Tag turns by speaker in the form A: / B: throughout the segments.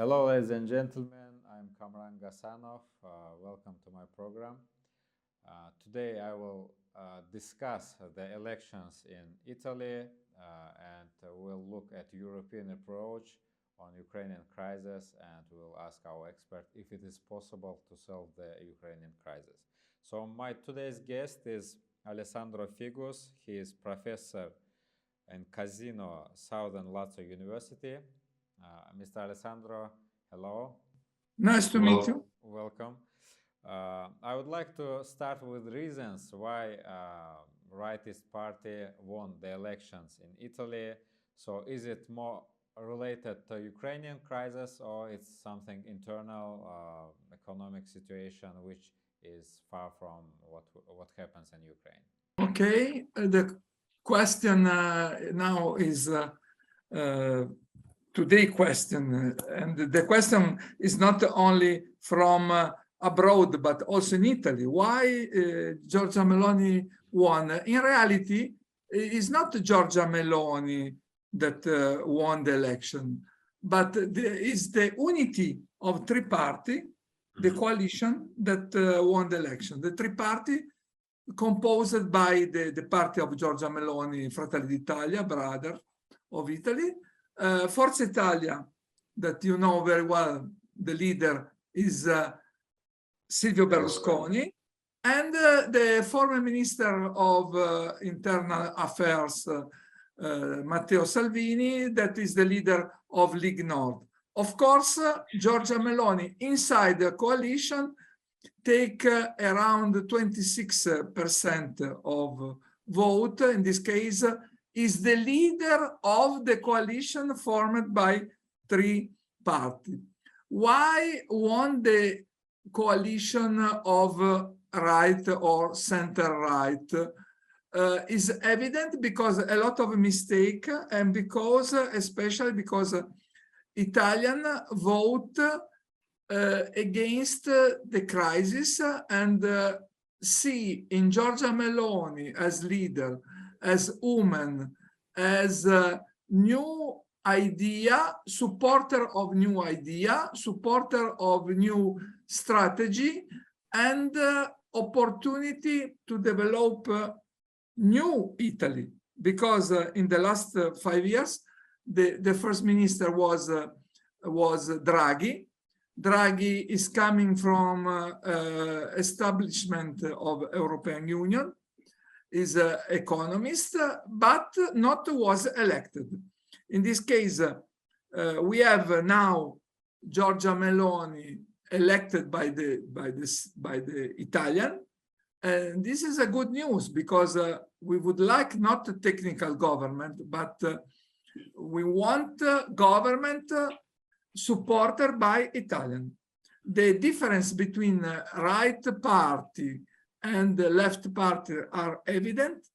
A: Hello, ladies and gentlemen. I'm Kamranleaks. Welcome to my program. Today I will discuss the elections in Italy and we'll look at European approach on Ukrainian crisis, and we'll ask our expert if it is possible to solve the Ukrainian crisis. So my today's guest is Alessandro Figus. He is professor in Casino, Southern Lazio University. Mr. Alessandro, hello.
B: Nice to meet you.
A: Welcome. I would like to start with reasons why rightist party won the elections in Italy. So is it more related to Ukrainian crisis, or it's something internal economic situation which is far from what happens in Ukraine?
B: Okay, the question now is today question, and the question is not only from abroad but also in Italy. Why Giorgia Meloni won? In reality, it's not Giorgia Meloni that won the election, but it's the unity of three parties, the coalition that won the election. The three parties composed by the party of Giorgia Meloni, Fratelli d'Italia, brother of Italy, Forza Italia, that you know very well, the leader is Silvio Berlusconi, and the former Minister of Internal Affairs, Matteo Salvini, that is the leader of League Nord. Of course, Giorgia Meloni, inside the coalition, take around 26% of vote. In this case, is the leader of the coalition formed by three parties. Why won the coalition of right or center-right? Is evident because a lot of mistake, and because especially because Italian vote against the crisis and see in Giorgia Meloni as leader, as woman, as a new idea, supporter of new idea, supporter of new strategy, and opportunity to develop new Italy. Because in the last 5 years, the first minister was Draghi. Draghi is coming from establishment of European Union, is an economist, but not was elected. In this case, we have now Giorgia Meloni elected by the Italian, and this is a good news because we would like not a technical government, but we want government supported by Italian. The difference between right party and the left party are evident.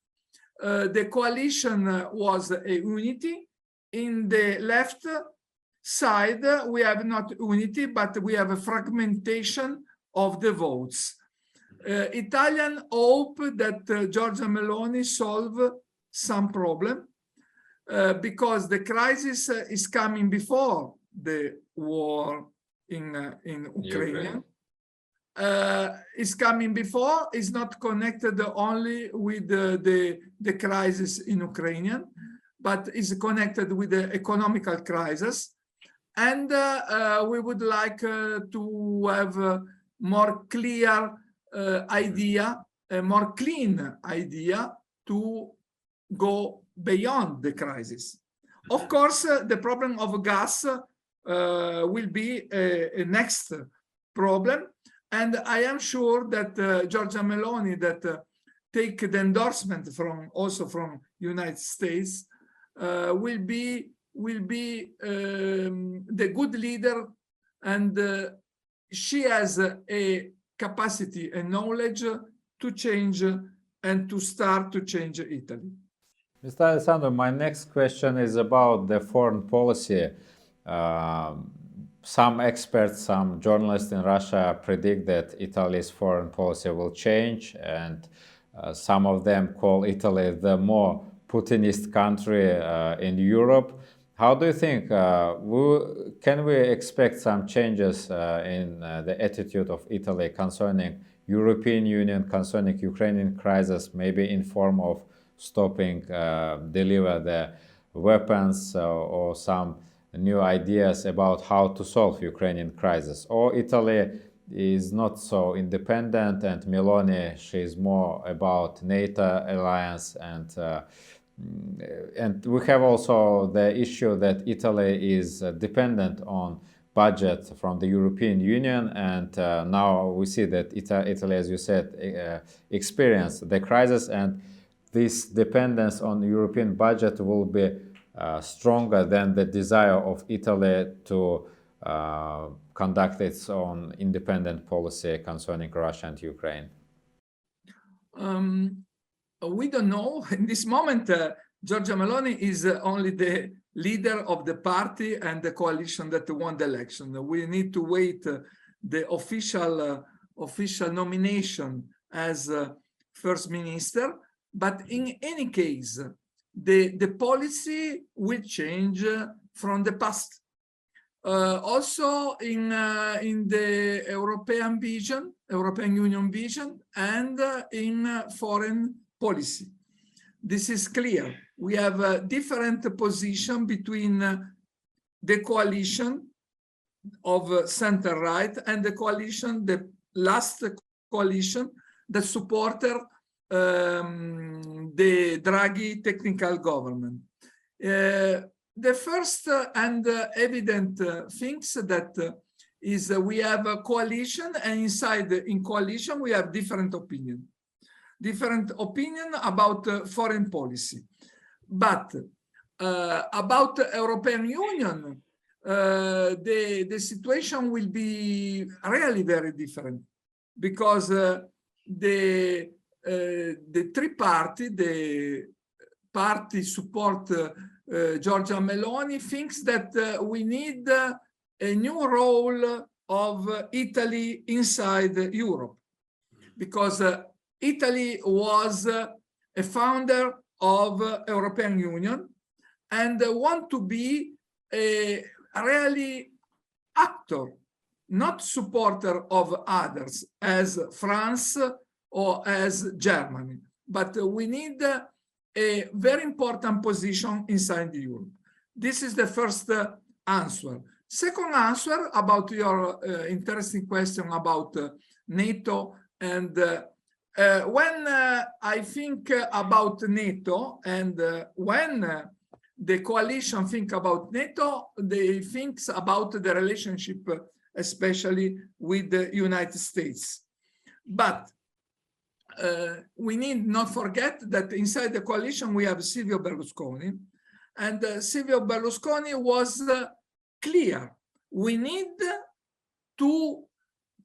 B: The coalition was a unity. In the left side, we have not unity, but we have a fragmentation of the votes. Italian hope that Giorgia Meloni solve some problem because the crisis is coming before the war in Ukraine. Is coming before, is not connected only with the crisis in Ukraine, but is connected with the economical crisis. And we would like to have a more clear idea, a more clean idea to go beyond the crisis. Of course, the problem of gas will be a next problem. And I am sure that Giorgia Meloni, that take the endorsement from also from United States, will be the good leader, and she has a capacity and knowledge to change and to start to change Italy.
A: Mr. Alessandro, my next question is about the foreign policy. Some experts, some journalists in Russia predict that Italy's foreign policy will change, and some of them call Italy the more Putinist country in Europe. How do you think, can we expect some changes in the attitude of Italy concerning European Union, concerning Ukrainian crisis, maybe in form of stopping deliver the weapons or some new ideas about how to solve Ukrainian crisis? Or Italy is not so independent and Meloni, she is more about NATO alliance and we have also the issue that Italy is dependent on budget from the European Union, and now we see that Italy, as you said, experienced the crisis, and this dependence on the European budget will be stronger than the desire of Italy to conduct its own independent policy concerning Russia and Ukraine.
B: We don't know. In this moment, Giorgia Meloni is only the leader of the party and the coalition that won the election. We need to wait the official nomination as first minister. But in any case, the policy will change from the past. Also in the European Union vision, and in foreign policy. This is clear. We have a different position between the coalition of center-right and the coalition, the last coalition that supported the Draghi technical government. The first and evident things that is we have a coalition, and in coalition we have different opinion about foreign policy. But about European Union, the situation will be really very different, because the party support Giorgia Meloni thinks that we need a new role of Italy inside Europe, because Italy was a founder of European Union and want to be a really actor, not supporter of others as France or as Germany, but we need a very important position inside Europe. This is the first answer. Second answer about your interesting question about NATO, and when I think about NATO, and when the coalition think about NATO, they think about the relationship, especially with the United States. But we need not forget that inside the coalition we have Silvio Berlusconi, and Silvio Berlusconi was clear. We need to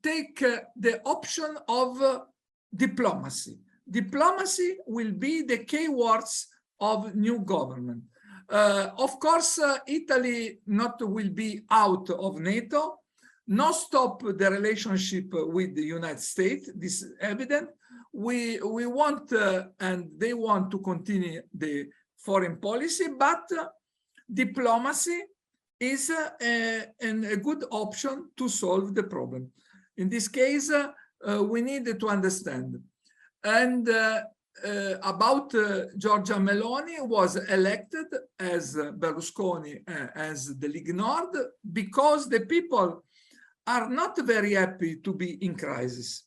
B: take the option of diplomacy. Diplomacy will be the key words of new government. Of course, Italy not will be out of NATO, not stop the relationship with the United States. This is evident. We want and they want to continue the foreign policy, but diplomacy is a good option to solve the problem. In this case, we need to understand. And about Giorgia Meloni was elected as Berlusconi as the Lega Nord because the people are not very happy to be in crisis.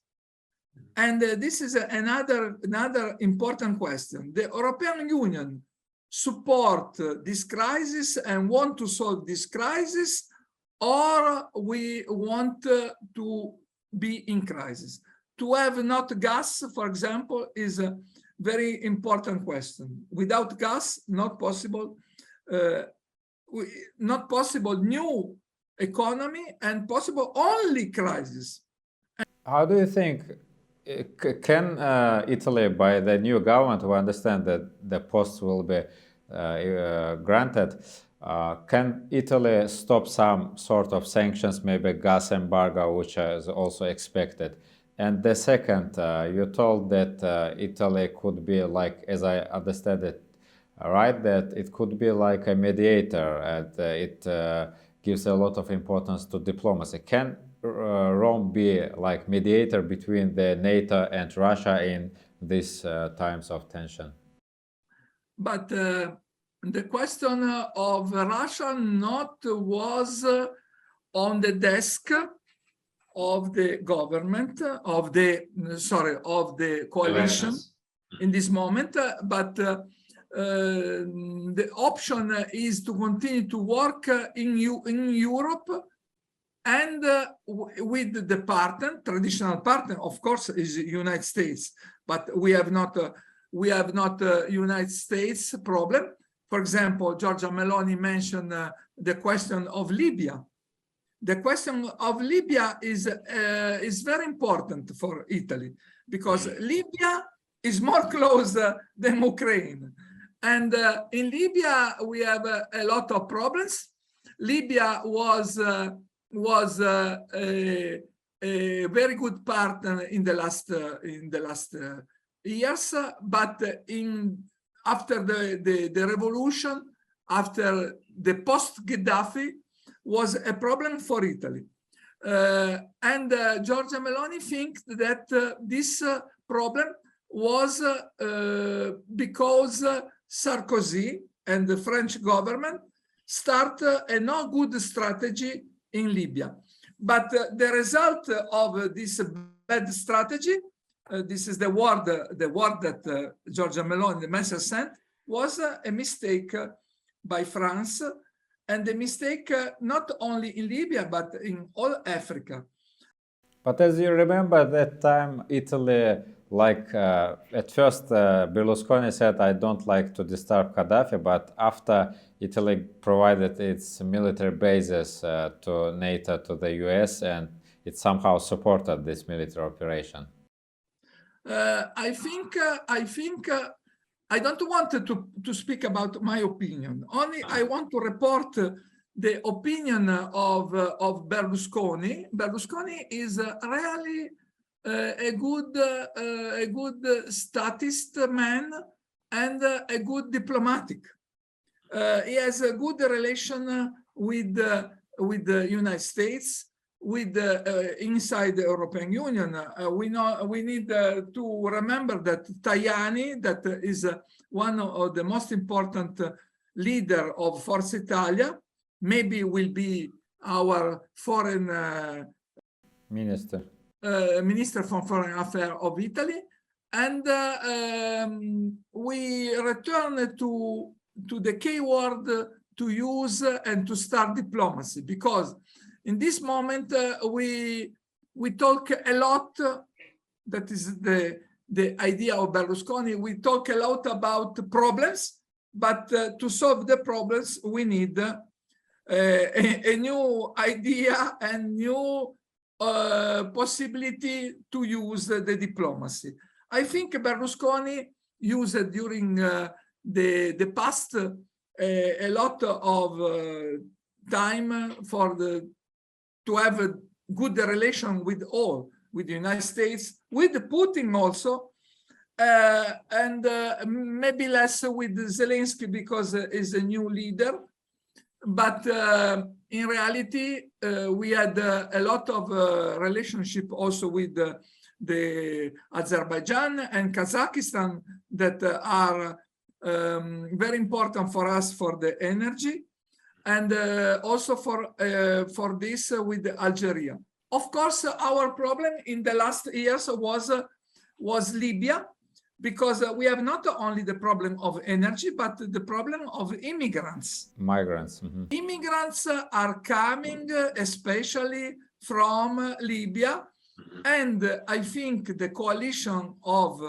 B: And this is another important question. The European Union support this crisis and want to solve this crisis, or we want to be in crisis? To have not gas, for example, is a very important question. Without gas, not possible new economy, and possible only crisis.
A: How do you think, can Italy, by the new government, we understand that the posts will be granted, can Italy stop some sort of sanctions, maybe gas embargo, which is also expected? And the second, you told that Italy could be, like, as I understand it, right? That it could be like a mediator, and it gives a lot of importance to diplomacy. Can Rome be like mediator between the NATO and Russia in these times of tension?
B: But the question of Russia not was on the desk of the government, of the coalition in this moment, but the option is to continue to work in Europe and with the traditional partner, of course, is United States, but we have not United States problem. For example, Giorgia Meloni mentioned the question of Libya. The question of Libya is very important for Italy because Libya is more close than Ukraine. And in Libya, we have a lot of problems. Libya was a very good partner in the last years, but after the revolution, after the post-Gaddafi, was a problem for Italy. And Giorgia Meloni thinks that this problem was because Sarkozy and the French government start a no good strategy in Libya. But the result of this bad strategy, this is the word that Giorgia Meloni, the message sent, was a mistake by France, and a mistake not only in Libya, but in all Africa.
A: But as you remember, at that time, Italy, like at first, Berlusconi said, I don't like to disturb Gaddafi, but after Italy provided its military bases to NATO, to the US, and it somehow supported this military operation.
B: I think I don't want to speak about my opinion. Only I want to report the opinion of Berlusconi. Berlusconi is really a good statist man and a good diplomatic. He has a good relation with the United States, with inside the European Union. We need to remember that Tajani, that is one of the most important leader of Forza Italia, maybe will be our foreign
A: minister
B: for foreign affairs of Italy, and we return to the key word to use and to start diplomacy, because in this moment we talk a lot. That is the idea of Berlusconi. We talk a lot about problems, but to solve the problems we need a new idea and new possibility to use the diplomacy. I think Berlusconi used during the past a lot of time to have a good relation with all, with the United States, with Putin also, and maybe less with Zelensky because he's a new leader. But in reality, we had a lot of relationship also with the Azerbaijan and Kazakhstan that are very important for us for the energy, and also for this with Algeria. Of course, our problem in the last years was Libya, because we have not only the problem of energy, but the problem of immigrants.
A: Migrants. Mm-hmm.
B: Immigrants are coming especially from Libya, and I think the coalition of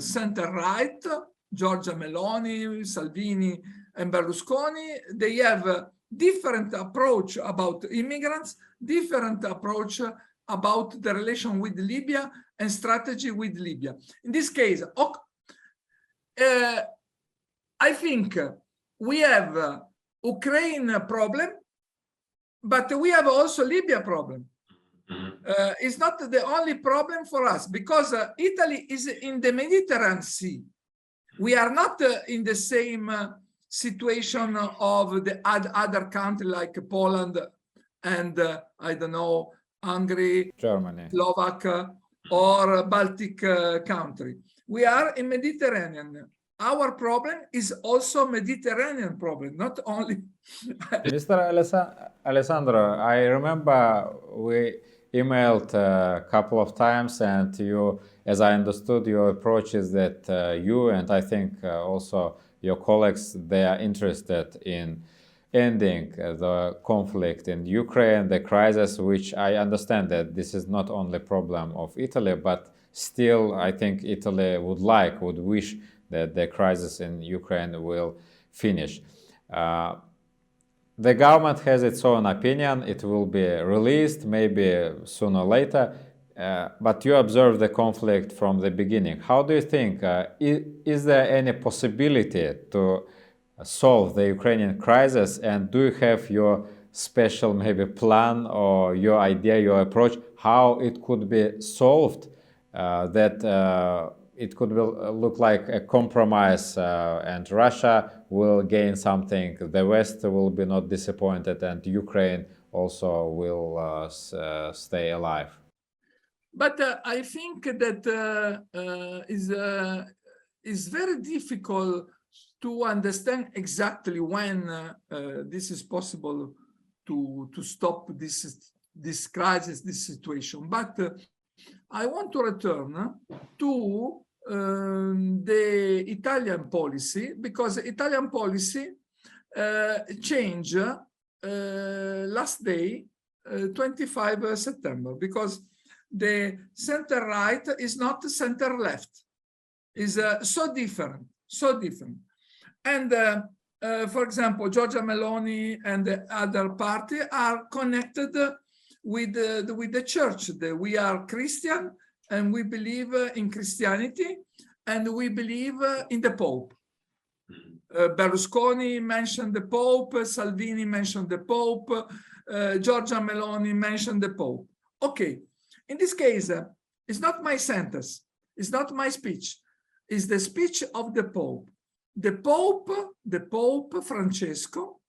B: center-right, Giorgia Meloni, Salvini, and Berlusconi, they have a different approach about immigrants, different approach about the relation with Libya and strategy with Libya. In this case, I think we have Ukraine problem, but we have also Libya problem. It's not the only problem for us, because Italy is in the Mediterranean Sea. We are not in the same situation of the other country like Poland and I don't know, Hungary,
A: Germany,
B: Slovak, or Baltic country. We are in Mediterranean. Our problem is also Mediterranean problem, not only.
A: Mr. Alessandro, I remember we emailed a couple of times, and you, as I understood, your approach is that you and I think also your colleagues, they are interested in ending the conflict in Ukraine, the crisis, which I understand that this is not only a problem of Italy, but still I think Italy would wish that the crisis in Ukraine will finish. The government has its own opinion. It will be released maybe sooner or later. But you observe the conflict from the beginning. How do you think? Is there any possibility to solve the Ukrainian crisis? And do you have your special maybe plan or your idea, your approach, how it could be solved that it could look like a compromise and Russia will gain something, the West will be not disappointed, and Ukraine also will stay alive?
B: But I think that is very difficult to understand exactly when this is possible to stop this crisis, this situation. But I want to return to the Italian policy, because Italian policy changed last day, 25 September, because the center right is not center left, is so different. And for example, Giorgia Meloni and the other party are connected with the church. We are Christian and we believe in Christianity and we believe in the Pope. Berlusconi mentioned the Pope, Salvini mentioned the Pope, Giorgia Meloni mentioned the Pope. Okay, in this case, it's not my sentence, it's not my speech, it's the speech of the Pope. The Pope Francesco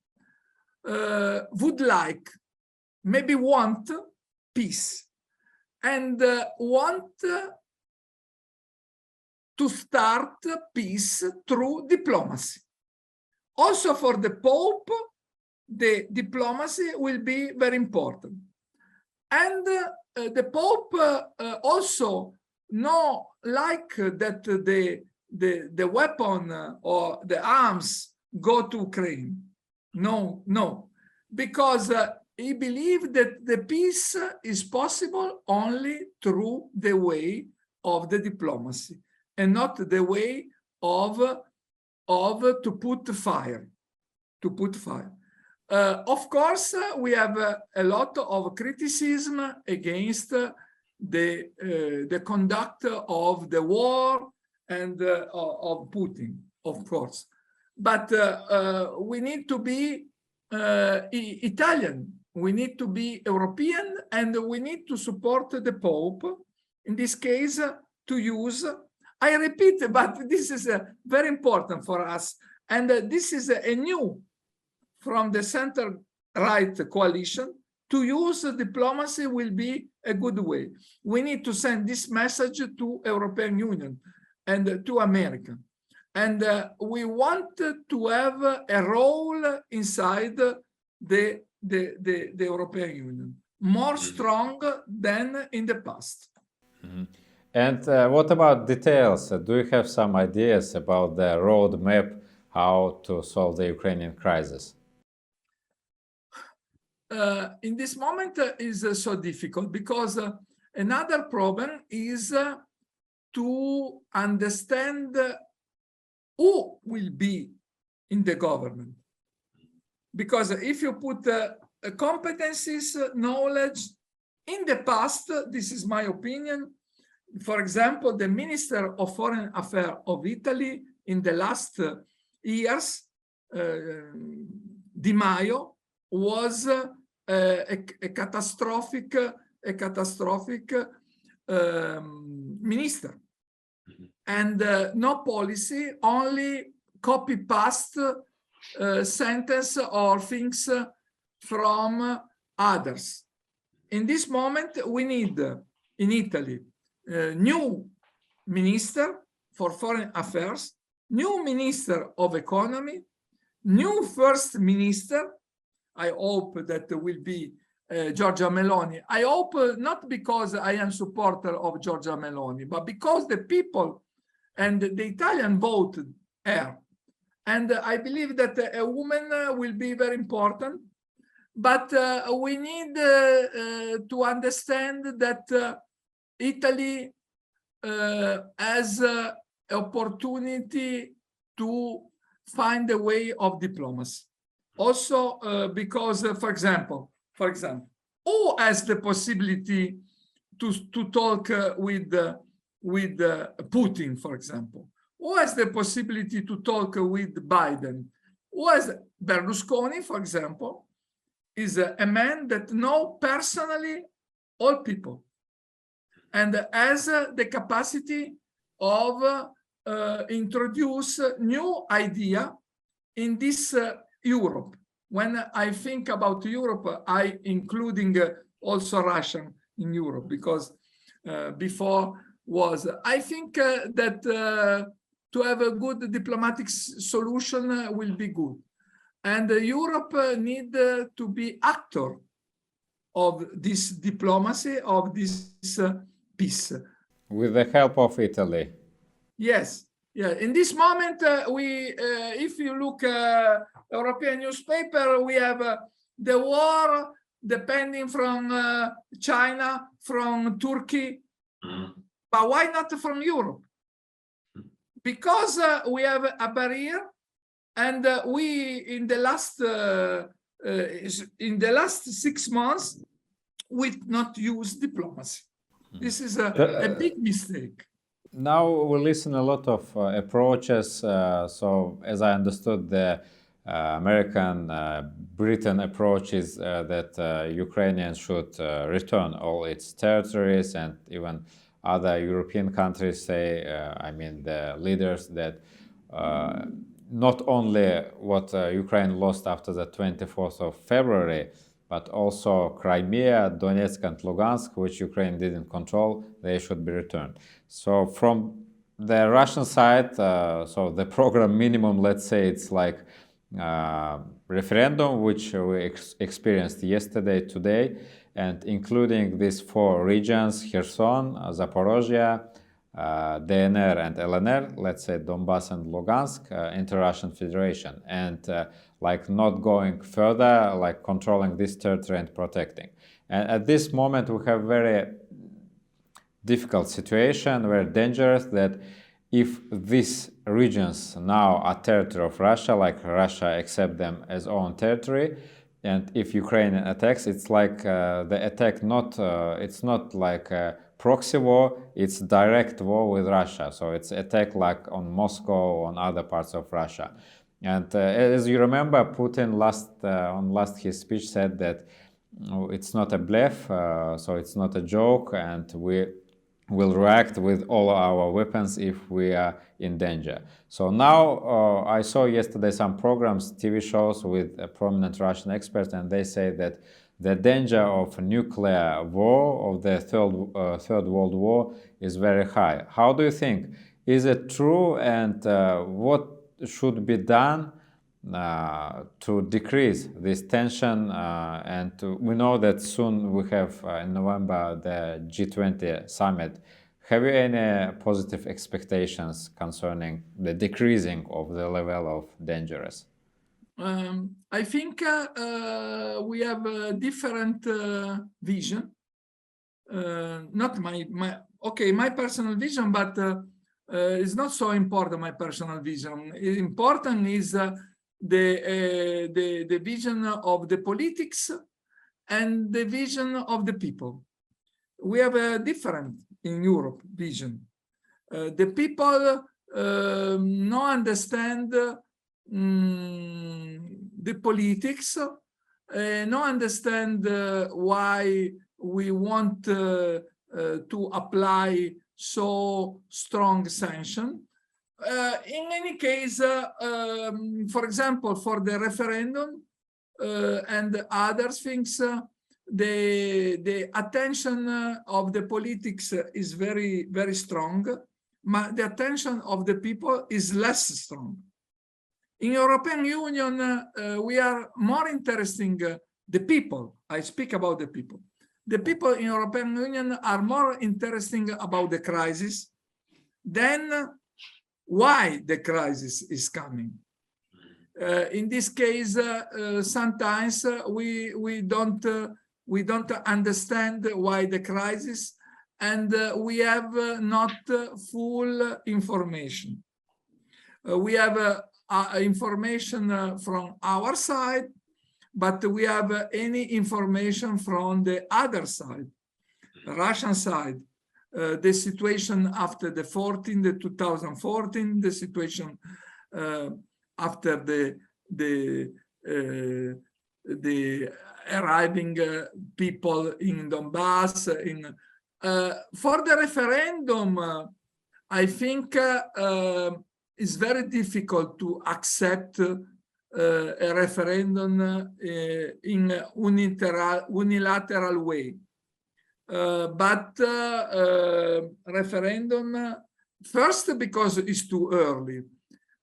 B: would like, maybe want peace and want to start peace through diplomacy. Also for the Pope, the diplomacy will be very important. And the Pope also like that the weapon or the arms go to Ukraine. No, because he believed that the peace is possible only through the way of the diplomacy and not the way of to put fire. Of course, we have a lot of criticism against the conduct of the war and of Putin, of course. But we need to be Italian, we need to be European, and we need to support the Pope, in this case, to use, I repeat, but this is very important for us, and this is a new from the center-right coalition, to use diplomacy will be a good way. We need to send this message to European Union and to America. And we want to have a role inside the European Union, more strong than in the past.
A: Mm-hmm. And what about details? Do you have some ideas about the roadmap, how to solve the Ukrainian crisis?
B: In this moment is so difficult because another problem is to understand who will be in the government. Because if you put competencies, knowledge, in the past, this is my opinion, for example, the Minister of Foreign Affairs of Italy in the last years, Di Maio, was a catastrophic minister. and no policy, only copy-paste sentence or things from others. In this moment, we need in Italy new minister for foreign affairs, new minister of economy, new first minister. I hope that will be Giorgia Meloni. I hope not because I am supporter of Giorgia Meloni, but because the people and the Italian voted her. And I believe that a woman will be very important. But we need to understand that Italy has an opportunity to find a way of diplomacy. Also, because, for example, who has the possibility to talk with Putin, for example? Who has the possibility to talk with Biden? Who has Berlusconi, for example, is a man that knows personally all people and has the capacity of introduce new idea in this Europe. When I think about Europe, I including also Russia in Europe, because before was, I think that to have a good diplomatic solution will be good. And Europe need to be actor of this diplomacy, of this peace.
A: With the help of Italy.
B: Yes. Yeah. In this moment, if you look European newspaper, we have the war depending from China, from Turkey, but why not from Europe? Because we have a barrier, and we in the last 6 months we not use diplomacy. This is a big mistake.
A: Now we listen a lot of approaches. So as I understood, the American, Britain approach is that Ukrainians should return all its territories, and even other European countries say, I mean the leaders, that not only what Ukraine lost after the 24th of February, but also Crimea, Donetsk and Lugansk, which Ukraine didn't control, they should be returned. So from the Russian side, so the program minimum, let's say it's like referendum, which we experienced yesterday, today, and including these 4 regions, Kherson, Zaporozhye, DNR and LNR, let's say Donbass and Lugansk, into Russian Federation, and like not going further, like controlling this territory and protecting. And at this moment we have very difficult situation, very dangerous, that if these regions now are territory of Russia, like Russia accept them as own territory, and if Ukraine attacks, it's like the attack it's not like a proxy war, it's direct war with Russia. So it's attack like on Moscow, on other parts of Russia. And as you remember, Putin on his speech said that it's not a bluff, so it's not a joke, and we will react with all our weapons if we are in danger. So now I saw yesterday some programs, TV shows with prominent Russian experts, and they say that the danger of nuclear war, of the Third World War, is very high. How do you think? Is it true, and what should be done to decrease this tension? We know that soon we have in November the G20 summit. Have you any positive expectations concerning the decreasing of the level of dangerous?
B: I think we have a different vision. Not my personal vision, but it's not so important. My personal vision. Important is the vision of the politics and the vision of the people. We have a different in Europe vision. The people no understand the politics, no understand why we want to apply so strong sanction. In any case, for example, for the referendum and other things, the attention of the politics is very, very strong, but the attention of the people is less strong. In European Union, we are more interesting, the people, I speak about the people. The people in European Union are more interesting about the crisis than why the crisis is coming. In this case, sometimes we don't understand why the crisis, and we have not full information. We have information from our side, but we have any information from the other side, the Russian side. The situation after the 2014, the situation after the arriving people in Donbass. For the referendum, I think it's very difficult to accept a referendum in unilateral way. But referendum, first because it's too early,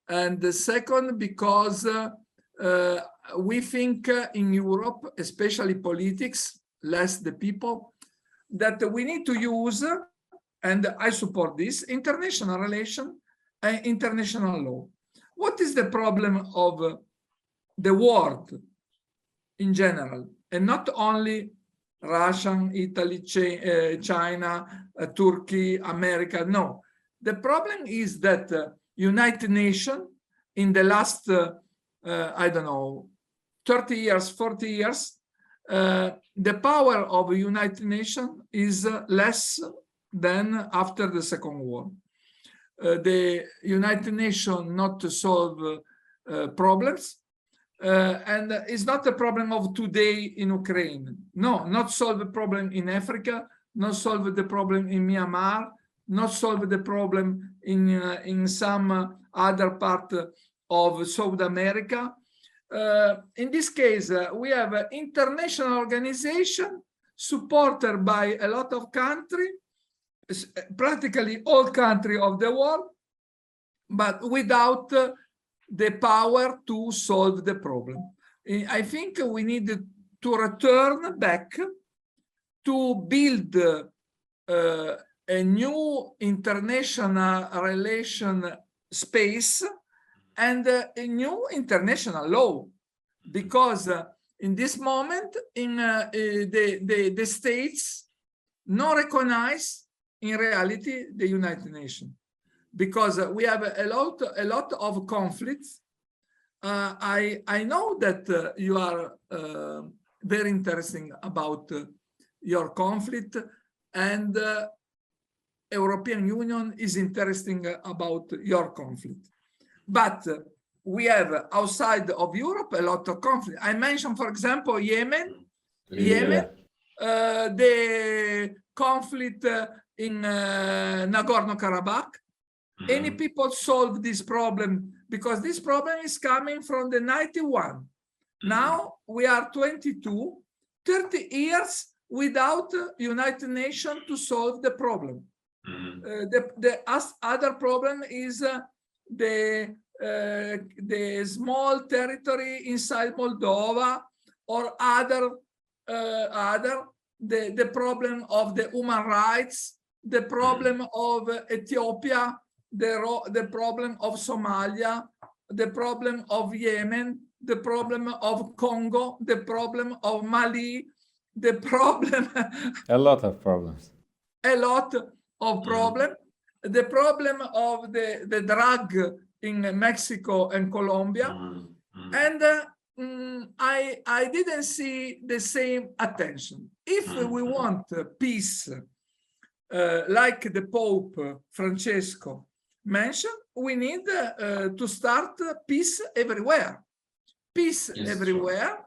B: and the second because we think in Europe, especially politics, less the people, that we need to use, and I support this, international relation and international law. What is the problem of the world in general, and not only Russia, Italy, China, Turkey, America? No. The problem is that United Nations in the last, I don't know, 30 years, 40 years, the power of United Nations is less than after the Second War. The United Nations not to solve problems, and it's not a problem of today in Ukraine. No, not solve the problem in Africa, not solve the problem in Myanmar, not solve the problem in some other part of South America. In this case, we have an international organization supported by a lot of countries, practically all countries of the world, but without the power to solve the problem. I think we need to return back to build a new international relation space and a new international law, because in this moment in the states not recognize in reality the United Nations, because we have a lot of conflicts. I know that you are very interesting about your conflict, and European Union is interesting about your conflict. But we have outside of Europe a lot of conflict. I mentioned, for example, Yemen, the conflict in Nagorno-Karabakh. Any people solve this problem, because this problem is coming from the 91. Now we are 22, 30 years without United Nations to solve the problem. The other problem is the small territory inside Moldova, or the problem of the human rights, the problem of Ethiopia, the problem of Somalia, the problem of Yemen, the problem of Congo, the problem of Mali, the problem
A: a lot of problems,
B: the problem of the drug in Mexico and Colombia, and I didn't see the same attention. If we want peace, like the Pope Francesco mentioned, we need to start peace everywhere. Peace everywhere,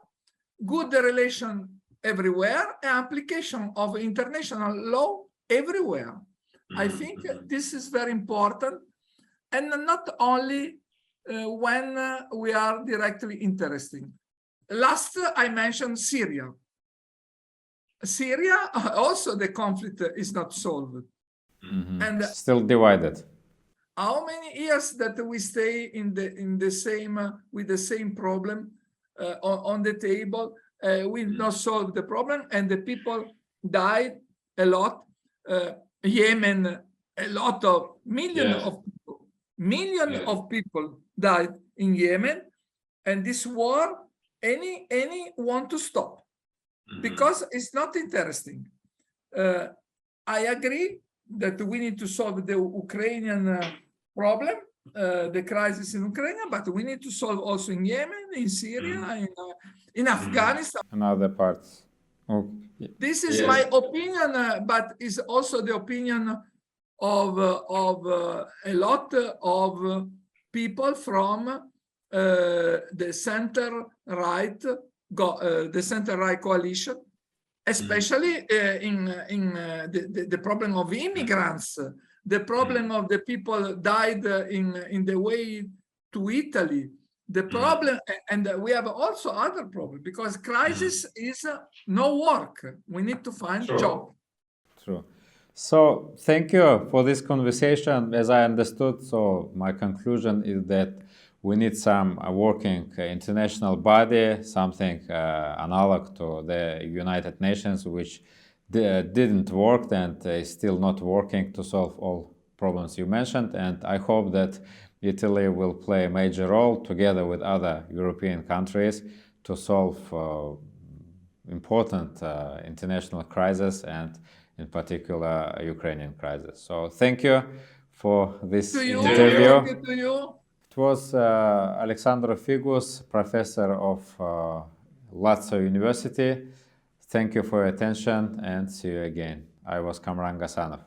B: good relation everywhere, and application of international law everywhere. I think this is very important, and not only when we are directly interested. Last, I mentioned Syria. Syria, also the conflict is not solved. And
A: still divided.
B: how many years that we stay in the same with the same problem on the table? We not solve the problem, and the people died a lot. Yemen, a lot of millions of people, of people died in Yemen, and this war, any want to stop because it's not interesting. I agree that we need to solve the Ukrainian problem, the crisis in Ukraine, but we need to solve also in Yemen, in Syria, in Afghanistan.
A: And other parts.
B: This is my opinion, but is also the opinion of a lot of people from the center-right, the center-right coalition, especially in the problem of immigrants, the problem of the people died in the way to Italy, the problem, and we have also other problems because crisis is no work. We need to find job.
A: True. So thank you for this conversation. As I understood, so my conclusion is that we need some working international body, something analog to the United Nations, which didn't work and is still not working to solve all problems you mentioned. And I hope that Italy will play a major role together with other European countries to solve important international crises, and in particular Ukrainian crisis. So thank you for this interview.
B: Thank you to you.
A: It was Alessandro Figus, professor of Lazio University. Thank you for your attention and see you again. I was Kamranleaks.